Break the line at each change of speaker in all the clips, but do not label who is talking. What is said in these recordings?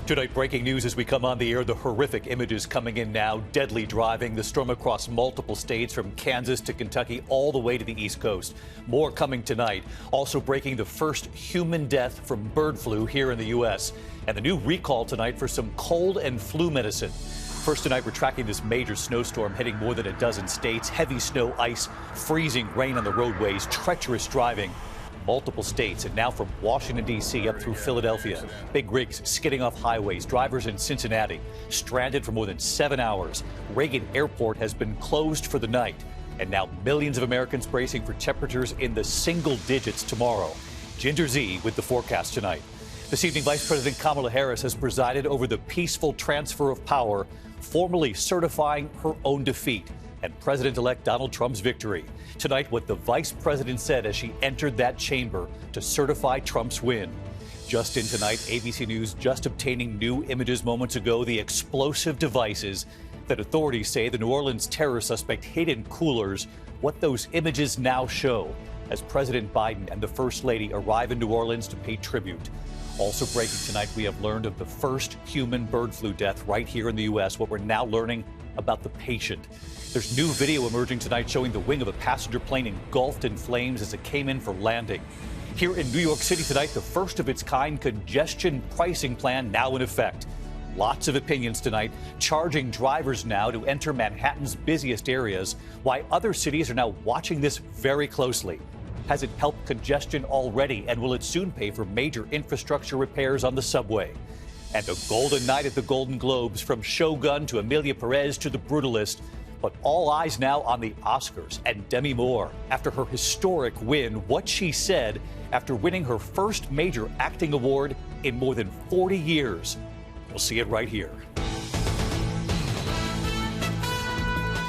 Tonight, breaking news as we come on the air. The horrific images coming in now. Deadly driving. The storm across multiple states from Kansas to Kentucky all the way to the East Coast. More coming tonight. Also breaking the first human death from bird flu here in the U.S. And the new recall tonight for some cold and flu medicine. First tonight, we're tracking this major snowstorm hitting more than a dozen states. Heavy snow, ice, freezing rain on the roadways, treacherous driving. Multiple states, and now from Washington, D.C. up through Philadelphia. Big rigs skidding off highways. Drivers in Cincinnati stranded for more than 7 hours. Reagan Airport has been closed for the night. And now millions of Americans bracing for temperatures in the single digits tomorrow. Ginger Zee with the forecast tonight. This evening, Vice President Kamala Harris has presided over the peaceful transfer of power, formally certifying her own defeat and President-elect Donald Trump's victory. Tonight, what the vice president said as she entered that chamber to certify Trump's win. Just in tonight, ABC News just obtaining new images moments ago, the explosive devices that authorities say the New Orleans terror suspect hid in coolers, what those images now show as President Biden and the First Lady arrive in New Orleans to pay tribute. Also breaking tonight, we have learned of the first human bird flu death right here in the U.S., what we're now learning about the patient. There's new video emerging tonight showing the wing of a passenger plane engulfed in flames as it came in for landing. Here in New York City tonight, the first of its kind congestion pricing plan now in effect. Lots of opinions tonight, charging drivers now to enter Manhattan's busiest areas, why other cities are now watching this very closely. Has it helped congestion already, and will it soon pay for major infrastructure repairs on the subway? And a golden night at the Golden Globes, from Shogun to Emilia Perez to The Brutalist. But all eyes now on the Oscars and Demi Moore after her historic win, what she said after winning her first major acting award in more than 40 years. You'll see it right here.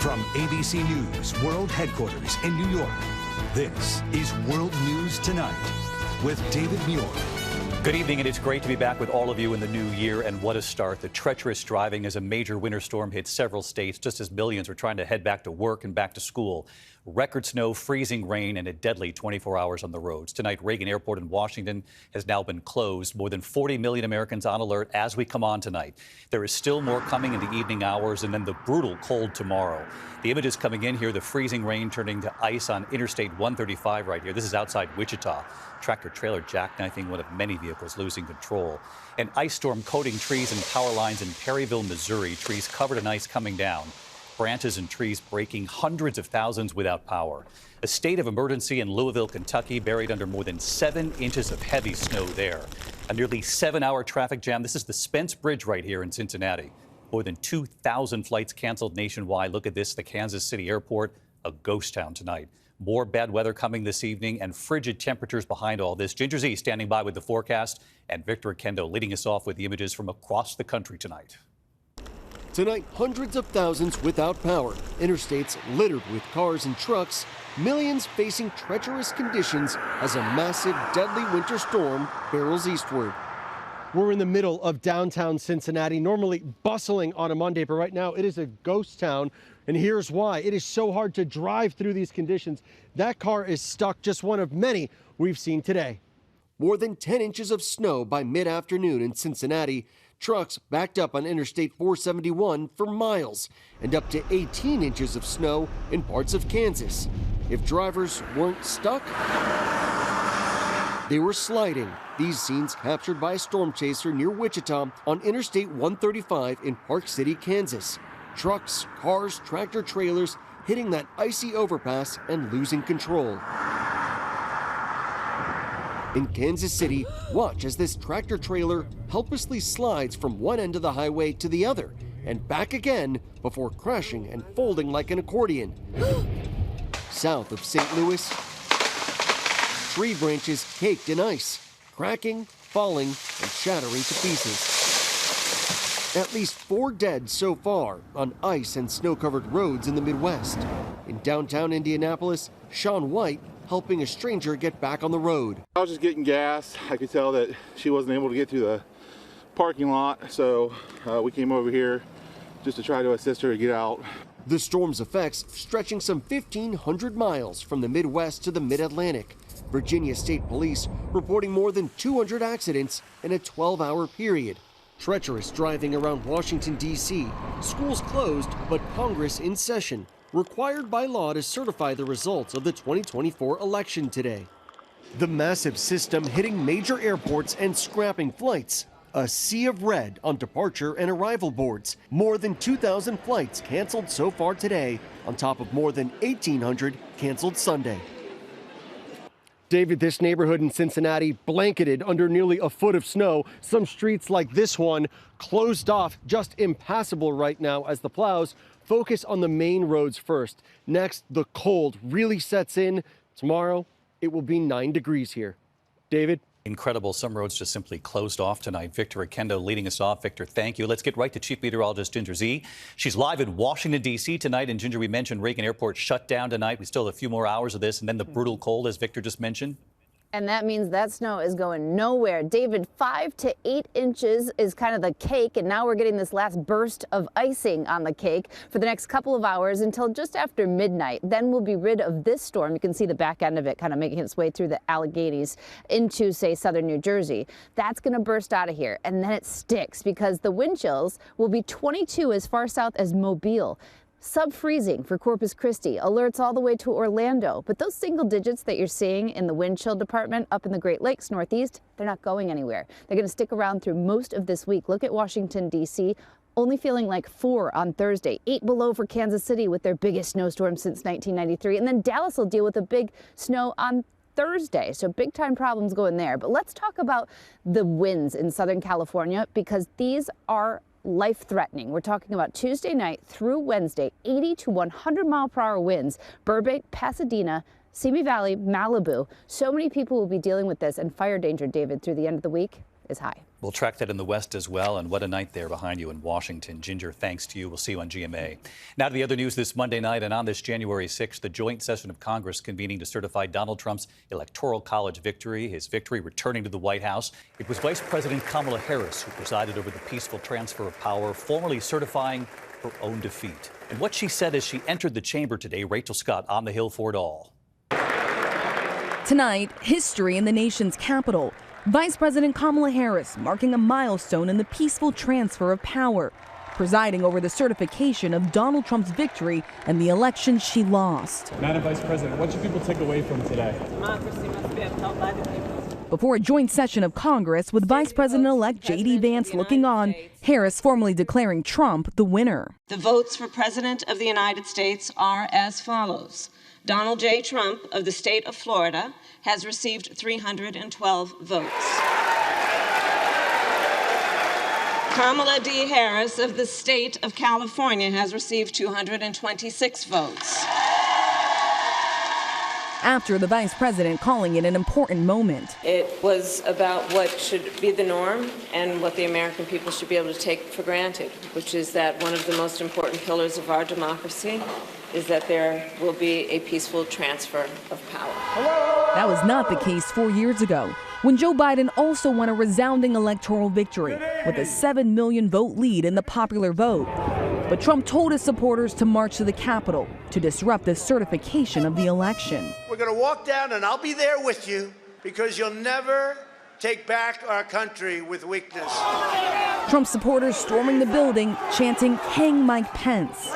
From ABC News World Headquarters in New York, this is World News Tonight with David Muir.
Good evening, and it's great to be back with all of you in the new year. And what a start. The treacherous driving as a major winter storm hit several states just as millions were trying to head back to work and back to school. Record snow, freezing rain, and a deadly 24 hours on the roads. Tonight, Reagan Airport in Washington has now been closed. More than 40 million Americans on alert as we come on tonight. There is still more coming in the evening hours, and then the brutal cold tomorrow. The images coming in here, the freezing rain turning to ice on Interstate 135 right here. This is outside Wichita. Tractor-trailer jackknifing one of many vehicles losing control. An ice storm coating trees and power lines in Perryville, Missouri. Trees covered in ice coming down. Branches and trees breaking, hundreds of thousands without power. A state of emergency in Louisville, Kentucky, buried under more than 7 inches of heavy snow there. A nearly 7-hour traffic jam. This is the Spence Bridge right here in Cincinnati. More than 2,000 flights canceled nationwide. Look at this, the Kansas City airport, a ghost town tonight. More bad weather coming this evening and frigid temperatures behind all this. Ginger Zee standing by with the forecast, and Victor Oquendo leading us off with the images from across the country tonight.
Tonight, hundreds of thousands without power, interstates littered with cars and trucks, millions facing treacherous conditions as a massive, deadly winter storm barrels eastward.
We're in the middle of downtown Cincinnati, normally bustling on a Monday, but right now it is a ghost town. And here's why. It is so hard to drive through these conditions. That car is stuck, just one of many we've seen today.
More than 10 inches of snow by mid-afternoon in Cincinnati. Trucks backed up on Interstate 471 for miles, and up to 18 inches of snow in parts of Kansas. If drivers weren't stuck, they were sliding. These scenes captured by a storm chaser near Wichita on Interstate 135 in Park City, Kansas. Trucks, cars, tractor trailers hitting that icy overpass and losing control. In Kansas City, watch as this tractor trailer helplessly slides from one end of the highway to the other and back again before crashing and folding like an accordion. South of St. Louis, tree branches caked in ice, cracking, falling, and shattering to pieces. At least 4 dead so far on ice and snow-covered roads in the Midwest. In downtown Indianapolis, Sean White helping a stranger get back on the road.
I was just getting gas. I could tell that she wasn't able to get to the parking lot, so we came over here just to try to assist her to get out.
The storm's effects stretching some 1,500 miles from the Midwest to the Mid-Atlantic. Virginia State Police reporting more than 200 accidents in a 12-hour period. Treacherous driving around Washington, D.C. Schools closed, but Congress in session, required by law to certify the results of the 2024 election today. The massive system hitting major airports and scrapping flights. A sea of red on departure and arrival boards. More than 2,000 flights canceled so far today, on top of more than 1,800 canceled Sunday.
David, this neighborhood in Cincinnati blanketed under nearly a foot of snow. Some streets like this one closed off, just impassable right now as the plows focus on the main roads first. Next, the cold really sets in. Tomorrow, it will be 9 degrees here. David?
Incredible. Some roads just simply closed off tonight. Victor Oquendo leading us off. Victor, thank you. Let's get right to Chief Meteorologist Ginger Zee. She's live in Washington, D.C. tonight. And Ginger, we mentioned Reagan Airport shut down tonight. We still have a few more hours of this. And then the brutal cold, as Victor just mentioned.
And that means that snow is going nowhere. David, 5 to 8 inches is kind of the cake, and now we're getting this last burst of icing on the cake for the next couple of hours until just after midnight. Then we'll be rid of this storm. You can see the back end of it kind of making its way through the Alleghenies into, say, southern New Jersey. That's going to burst out of here, and then it sticks because the wind chills will be 22 as far south as Mobile. Sub-freezing for Corpus Christi, alerts all the way to Orlando. But those single digits that you're seeing in the wind chill department up in the Great Lakes Northeast, they're not going anywhere. They're going to stick around through most of this week. Look at Washington, D.C., only feeling like 4 on Thursday, 8 below for Kansas City with their biggest snowstorm since 1993. And then Dallas will deal with a big snow on Thursday. So big time problems going there. But let's talk about the winds in Southern California because these are life-threatening. We're talking about Tuesday night through Wednesday, 80 to 100 mile per hour winds. Burbank, Pasadena, Simi Valley, Malibu. So many people will be dealing with this, and fire danger, David, through the end of the week is high.
We'll track that in the west as well. And what a night there behind you in Washington. Ginger, thanks to you. We'll see you on GMA. Now to the other news this Monday night. And on this January 6th, the joint session of Congress convening to certify Donald Trump's Electoral College victory, his victory returning to the White House. It was Vice President Kamala Harris who presided over the peaceful transfer of power, formally certifying her own defeat. And what she said as she entered the chamber today, Rachel Scott on the Hill for it all.
Tonight, history in the nation's capital. Vice President Kamala Harris marking a milestone in the peaceful transfer of power, presiding over the certification of Donald Trump's victory and the election she lost.
Madam Vice President, what should people take away from today?
Democracy must be upheld by the people.
Before a joint session of Congress with Vice President-elect J.D. Vance looking on, Harris formally declaring Trump the winner.
The votes for President of the United States are as follows. Donald J. Trump of the state of Florida has received 312 votes. Kamala D. Harris of the state of California has received 226 votes.
After the vice president calling it an important moment.
It was about what should be the norm and what the American people should be able to take for granted, which is that one of the most important pillars of our democracy is that there will be a peaceful transfer of power.
That was not the case 4 years ago, when Joe Biden also won a resounding electoral victory with a 7 million vote lead in the popular vote. But Trump told his supporters to march to the Capitol to disrupt the certification of the election.
We're going to walk down, and I'll be there with you, because you'll never take back our country with weakness.
Trump supporters storming the building, chanting, "Hang Mike Pence."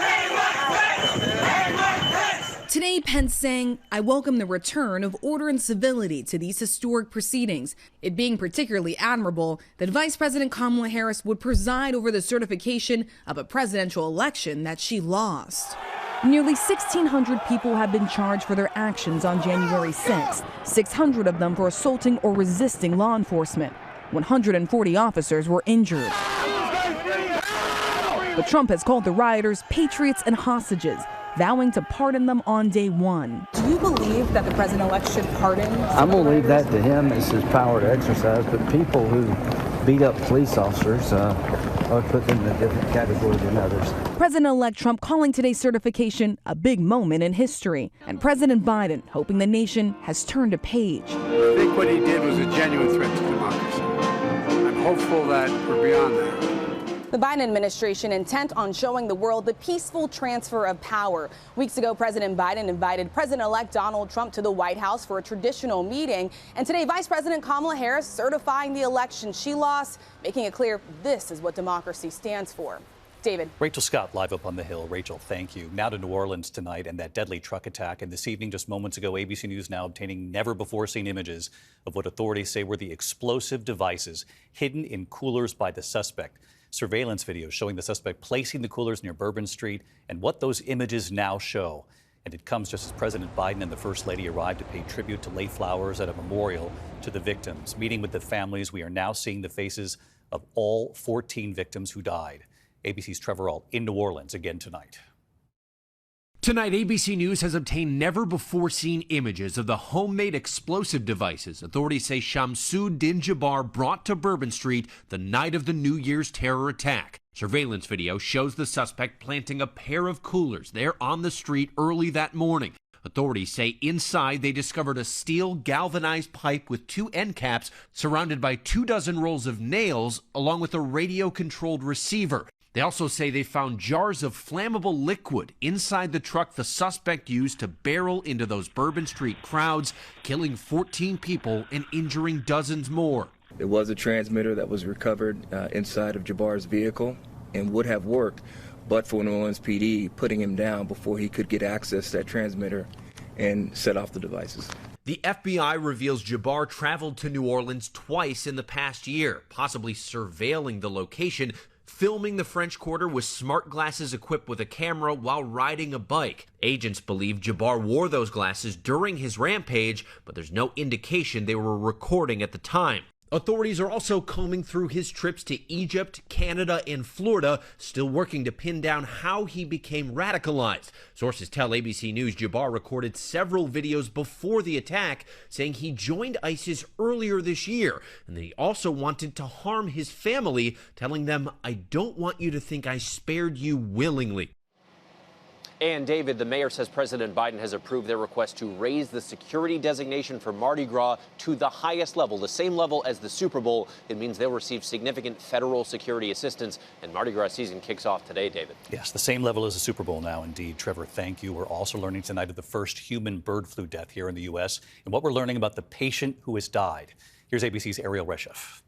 Today, Pence saying, "I welcome the return of order and civility to these historic proceedings," it being particularly admirable that Vice President Kamala Harris would preside over the certification of a presidential election that she lost. Nearly 1,600 people have been charged for their actions on January 6th, 600 of them for assaulting or resisting law enforcement. 140 officers were injured. But Trump has called the rioters patriots and hostages, vowing to pardon them on day one.
Do you believe that the president-elect should pardon?
I'm going to leave that to him. It's his power to exercise. But people who beat up police officers, I would put them in a different category than others.
President-elect Trump calling today's certification a big moment in history. And President Biden hoping the nation has turned a page.
I think what he did was a genuine threat to democracy. I'm hopeful that we're beyond that.
The Biden administration intent on showing the world the peaceful transfer of power. Weeks ago, President Biden invited President-elect Donald Trump to the White House for a traditional meeting. And today, Vice President Kamala Harris certifying the election she lost, making it clear this is what democracy stands for. David.
Rachel Scott live up on the Hill. Rachel, thank you. Now to New Orleans tonight and that deadly truck attack. And this evening, just moments ago, ABC News now obtaining never-before-seen images of what authorities say were the explosive devices hidden in coolers by the suspect. Surveillance video showing the suspect placing the coolers near Bourbon Street and what those images now show. And it comes just as President Biden and the First Lady arrived to pay tribute, to lay flowers at a memorial to the victims. Meeting with the families, we are now seeing the faces of all 14 victims who died. ABC's Trevor Ault in New Orleans again tonight.
Tonight, ABC News has obtained never-before-seen images of the homemade explosive devices authorities say Shamsuddin Jabbar brought to Bourbon Street the night of the New Year's terror attack. Surveillance video shows the suspect planting a pair of coolers there on the street early that morning. Authorities say inside they discovered a steel galvanized pipe with 2 end caps surrounded by 24 rolls of nails along with a radio-controlled receiver. They also say they found jars of flammable liquid inside the truck the suspect used to barrel into those Bourbon Street crowds, killing 14 people and injuring dozens more.
There was a transmitter that was recovered inside of Jabbar's vehicle and would have worked, but for New Orleans PD putting him down before he could get access to that transmitter and set off the devices.
The FBI reveals Jabbar traveled to New Orleans twice in the past year, possibly surveilling the location, filming the French Quarter with smart glasses equipped with a camera while riding a bike. Agents believe Jabbar wore those glasses during his rampage, but there's no indication they were recording at the time. Authorities are also combing through his trips to Egypt, Canada, and Florida, still working to pin down how he became radicalized. Sources tell ABC News Jabbar recorded several videos before the attack, saying he joined ISIS earlier this year, and that he also wanted to harm his family, telling them, "I don't want you to think I spared you willingly."
And David, the mayor says President Biden has approved their request to raise the security designation for Mardi Gras to the highest level, the same level as the Super Bowl. It means they'll receive significant federal security assistance, and Mardi Gras season kicks off today, David.
Yes, the same level as the Super Bowl now, indeed. Trevor, thank you. We're also learning tonight of the first human bird flu death here in the U.S. and what we're learning about the patient who has died. Here's ABC's Erielle Reshef.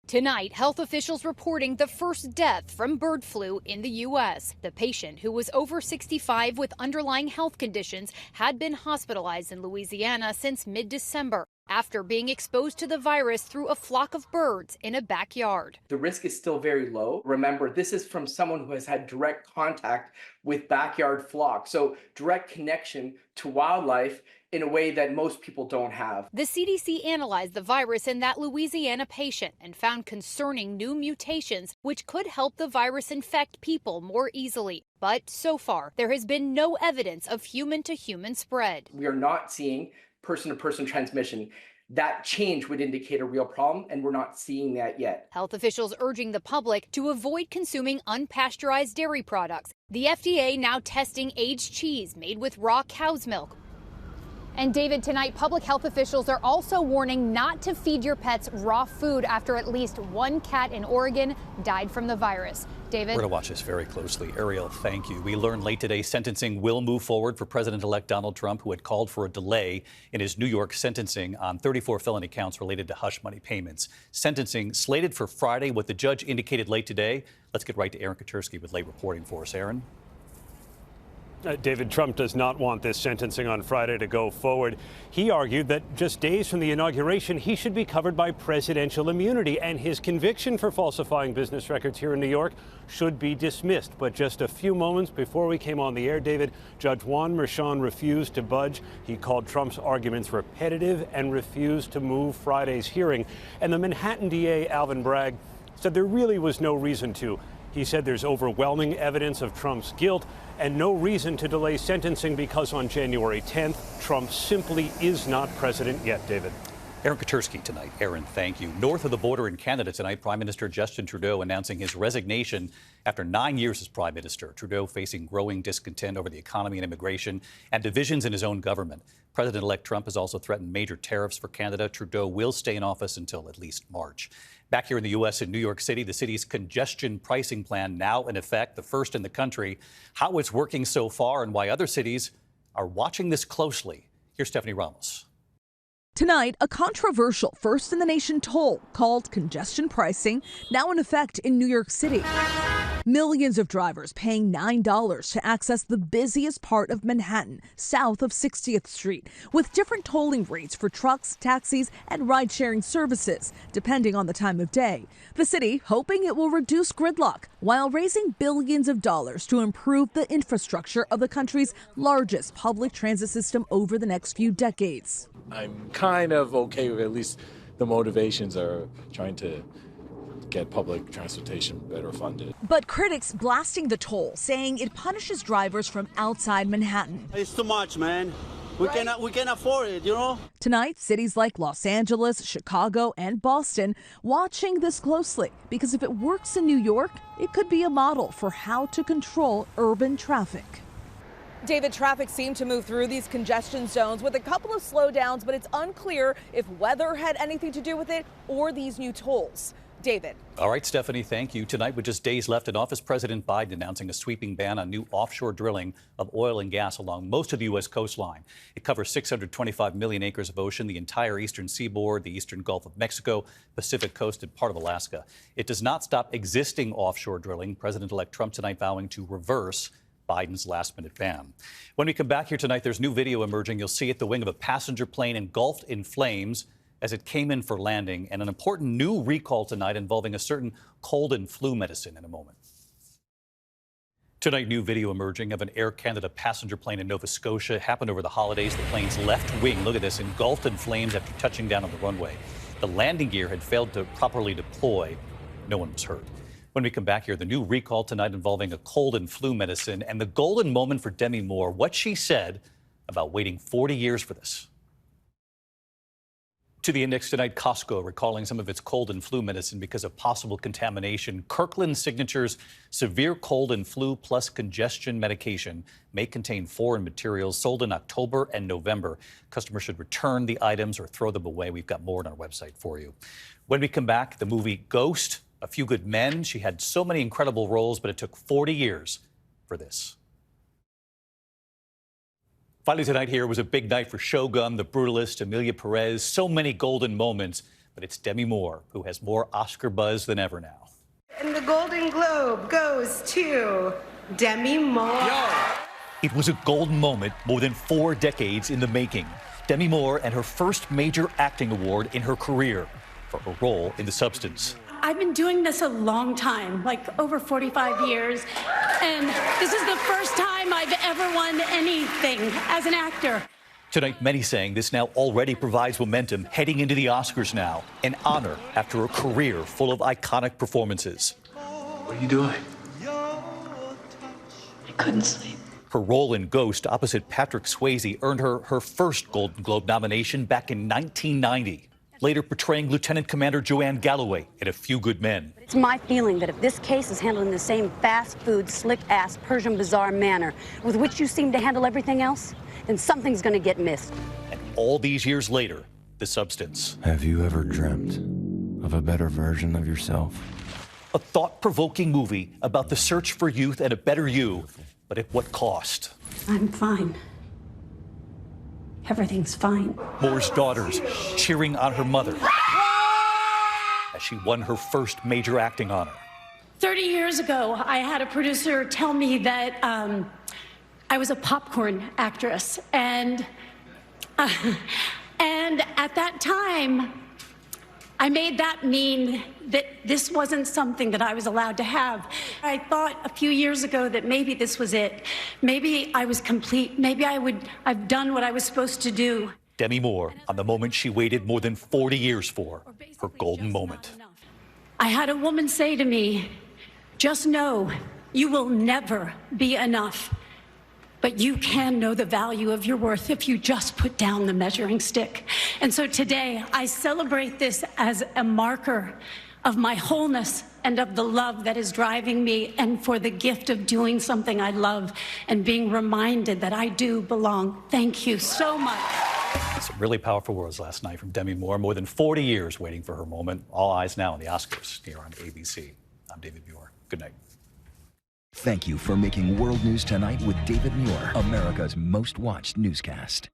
Tonight, health officials reporting the first death from bird flu in the U.S. The patient, who was over 65 with underlying health conditions, had been hospitalized in Louisiana since mid-December after being exposed to the virus through a flock of birds in a backyard.
The risk is still very low. Remember, this is from someone who has had direct contact with backyard flocks, so direct connection to wildlife in a way that most people don't have.
The CDC analyzed the virus in that Louisiana patient and found concerning new mutations which could help the virus infect people more easily. But so far, there has been no evidence of human-to-human spread.
We are not seeing person-to-person transmission. That change would indicate a real problem, and we're not seeing that yet.
Health officials urging the public to avoid consuming unpasteurized dairy products. The FDA now testing aged cheese made with raw cow's milk. And David, tonight, public health officials are also warning not to feed your pets raw food after at least one cat in Oregon died from the virus. David?
We're going to watch this very closely. Erielle, thank you. We learned late today sentencing will move forward for President-elect Donald Trump, who had called for a delay in his New York sentencing on 34 felony counts related to hush money payments. Sentencing slated for Friday, what the judge indicated late today. Let's get right to Aaron Katersky with late reporting for us. Aaron?
David, Trump does not want this sentencing on Friday to go forward. He argued that just days from the inauguration, he should be covered by presidential immunity, and his conviction for falsifying business records here in New York should be dismissed. But just a few moments before we came on the air, David, Judge Juan Merchan refused to budge. He called Trump's arguments repetitive and refused to move Friday's hearing. And the Manhattan DA, Alvin Bragg, said there really was no reason to. He said there's overwhelming evidence of Trump's guilt and no reason to delay sentencing because on January 10th, Trump simply is not president yet, David.
Aaron Katersky tonight. Aaron, thank you. North of the border in Canada tonight, Prime Minister Justin Trudeau announcing his resignation after 9 years as Prime Minister. Trudeau facing growing discontent over the economy and immigration and divisions in his own government. President-elect Trump has also threatened major tariffs for Canada. Trudeau will stay in office until at least March. Back here in the U.S. in New York City, the city's congestion pricing plan now in effect, the first in the country. How it's working so far and why other cities are watching this closely. Here's Stephanie Ramos.
Tonight, a controversial first-in-the-nation toll called congestion pricing, now in effect in New York City. Millions of drivers paying $9 to access the busiest part of Manhattan, south of 60th Street, with different tolling rates for trucks, taxis, and ride-sharing services, depending on the time of day. The city hoping it will reduce gridlock while raising billions of dollars to improve the infrastructure of the country's largest public transit system over the next few decades.
I'm kind of okay with at least the motivations are trying to get public transportation better funded.
But critics blasting the toll, saying it punishes drivers from outside Manhattan.
It's too much, man. We can't afford it, you know?
Tonight, cities like Los Angeles, Chicago, and Boston watching this closely, because if it works in New York, it could be a model for how to control urban traffic.
David, traffic seemed to move through these congestion zones with a couple of slowdowns, but it's unclear if weather had anything to do with it or these new tolls. David.
All right, Stephanie, thank you. Tonight, with just days left in office, President Biden announcing a sweeping ban on new offshore drilling of oil and gas along most of the U.S. coastline. It covers 625 million acres of ocean, the entire eastern seaboard, the eastern Gulf of Mexico, Pacific coast, and part of Alaska. It does not stop existing offshore drilling. President-elect Trump tonight vowing to reverse Biden's last-minute ban. When we come back here tonight, there's new video emerging. You'll see it, the wing of a passenger plane engulfed in flames as it came in for landing, and an important new recall tonight involving a certain cold and flu medicine in a moment. Tonight, new video emerging of an Air Canada passenger plane in Nova Scotia. Happened over the holidays. The plane's left wing, look at this, engulfed in flames after touching down on the runway. The landing gear had failed to properly deploy. No one was hurt. When we come back here, the new recall tonight involving a cold and flu medicine and the golden moment for Demi Moore, what she said about waiting 40 years for this. To the index tonight, Costco recalling some of its cold and flu medicine because of possible contamination. Kirkland Signature's severe cold and flu plus congestion medication may contain foreign materials sold in October and November. Customers should return the items or throw them away. We've got more on our website for you. When we come back, the movie Ghost, A Few Good Men. She had so many incredible roles, but it took 40 years for this. Finally tonight here was a big night for Shogun, The Brutalist, Emilia Perez. So many golden moments, but it's Demi Moore who has more Oscar buzz than ever now.
And the Golden Globe goes to Demi Moore.
It was a golden moment more than 4 decades in the making. Demi Moore and her first major acting award in her career for her role in The Substance.
I've been doing this a long time, like over 45 years, and this is the first time I've ever won anything as an actor.
Tonight, many saying this now already provides momentum heading into the Oscars now, an honor after a career full of iconic performances.
What are you doing?
I couldn't sleep.
Her role in Ghost opposite Patrick Swayze earned her her first Golden Globe nomination back in 1990. Later portraying Lieutenant Commander Joanne Galloway in A Few Good Men.
It's my feeling that if this case is handled in the same fast food, slick-ass Persian bazaar manner with which you seem to handle everything else, then something's going to get missed.
And all these years later, The Substance.
Have you ever dreamt of a better version of yourself?
A thought-provoking movie about the search for youth and a better you, but at what cost?
I'm fine. Everything's fine.
Moore's daughters cheering on her mother as she won her first major acting honor.
30 years ago, I had a producer tell me that I was a popcorn actress, and at that time, I made that mean that this wasn't something that I was allowed to have. I thought a few years ago that maybe this was it. Maybe I was complete. Maybe I've done what I was supposed to do.
Demi Moore on the moment she waited more than 40 years for, her golden moment.
I had a woman say to me, just know you will never be enough. but you can know the value of your worth if you just put down the measuring stick. And so today, I celebrate this as a marker of my wholeness and of the love that is driving me, and for the gift of doing something I love and being reminded that I do belong. Thank you so much.
Some really powerful words last night from Demi Moore. More than 40 years waiting for her moment. All eyes now on the Oscars here on ABC. I'm David Muir. Good night.
Thank you for making World News Tonight with David Muir, America's most watched newscast.